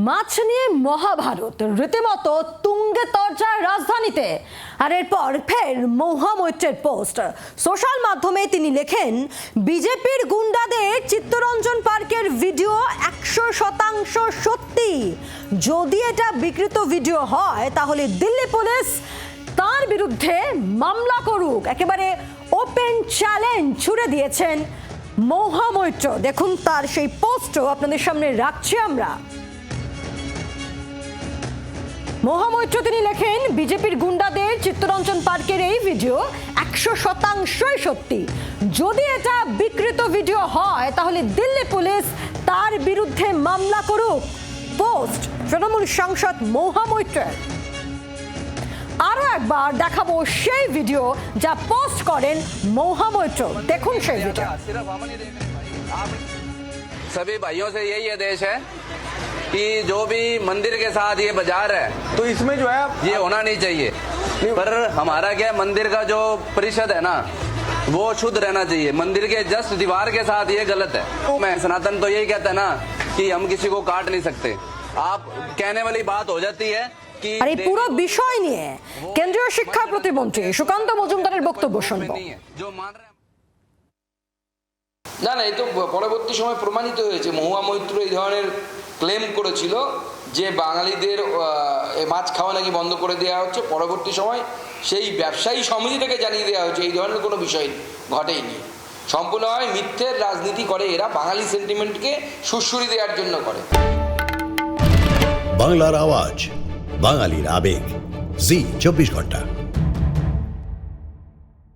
মাছ নিয়ে মহাভারত রীতিমতো তুঙ্গে তর্জায় রাজধানীতে। আর এরপর ফের মহুয়া মৈত্রের পোস্ট সোশ্যাল মাধ্যমে। তিনি লেখেন, বিজেপির গুন্ডাদের চিত্তরঞ্জন পার্কের ভিডিও 100% সত্যি। যদি এটা বিকৃত ভিডিও হয় তাহলে দিল্লি পুলিশ তার বিরুদ্ধে মামলা করুক। একেবারে ওপেন চ্যালেঞ্জ ছুড়ে দিয়েছেন মহুয়া মৈত্র। দেখুন তার সেই পোস্টও আপনাদের সামনে রাখছি আমরা। মহুয়া মৈত্র তিনি লেখেন, বিজেপির গুন্ডাদের চিত্তরঞ্জন পার্কের এই ভিডিও 100% সত্যি। যদি এটা বিকৃত ভিডিও হয় তাহলে দিল্লি পুলিশ তার বিরুদ্ধে মামলা করুক। পোস্ট তৃণমূল সাংসদ মহুয়া মৈত্রের। আরো একবার দেখাবো সেই ভিডিও যা পোস্ট করেন মহুয়া মৈত্র। দেখুন সেই ভিডিও। सभी भाइयों से यही आदेश है कि जो भी मंदिर के साथ ये बाजार है तो इसमें जो है ये होना नहीं चाहिए। पर हमारा क्या मंदिर का जो परिषद है ना वो शुद्ध रहना चाहिए। मंदिर के जस्ट दीवार के साथ ये गलत है। मैं सनातन तो यही कहता है ना कि हम किसी को काट नहीं सकते। आप कहने वाली बात हो जाती है कि আর এই পুরো বিষয় নিয়ে কেন্দ্রীয় শিক্ষা প্রতিমন্ত্রী সুকান্ত মজুমদারের বক্তব্য শুনবো। जो मान रहे না না, এই তো পরবর্তী সময় প্রমাণিত হয়েছে। মহুয়া মৈত্র এই ধরনের ক্লেম করেছিল যে বাঙালিদের মাছ খাওয়া নাকি বন্ধ করে দেওয়া হচ্ছে। পরবর্তী সময় সেই ব্যবসায়ী সমিতি থেকে জানিয়ে দেওয়া হচ্ছে এই ধরনের কোনো বিষয় ঘটেইনি। সম্পূর্ণভাবে মিথ্যের রাজনীতি করে এরা, বাঙালি সেন্টিমেন্টকে সুড়সুড়ি দেওয়ার জন্য করে। বাংলার আওয়াজ, বাঙালির আবেগ, জি 24 ঘন্টা।